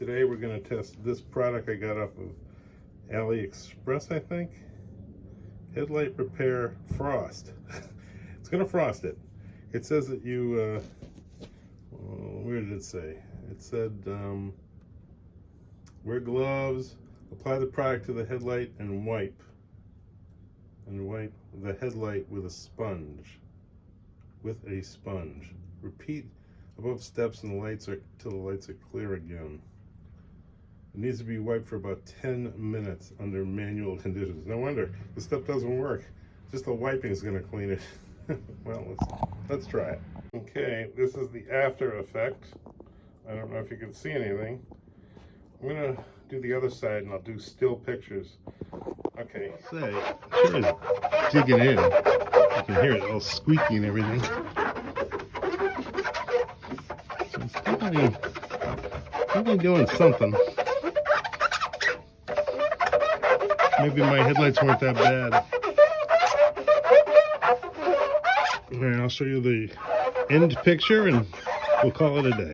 Today we're going to test this product I got off of AliExpress, I think. Headlight Repair Frost. It's going to frost it. It says that you, where did it say? It said, wear gloves, apply the product to the headlight and wipe the headlight with a sponge. Repeat above steps and the lights are till the lights are clear again. It needs to be wiped for about 10 minutes under manual conditions. No wonder the stuff doesn't work. Just the wiping is going to clean it. Well, let's try it. Okay, this is the after effect. I don't know if you can see anything. I'm going to do the other side and I'll do still pictures. Okay. Say, sure is digging in. You can hear it all squeaky and everything. So it's definitely doing something. Maybe my headlights weren't that bad. Alright, I'll show you the end picture and we'll call it a day.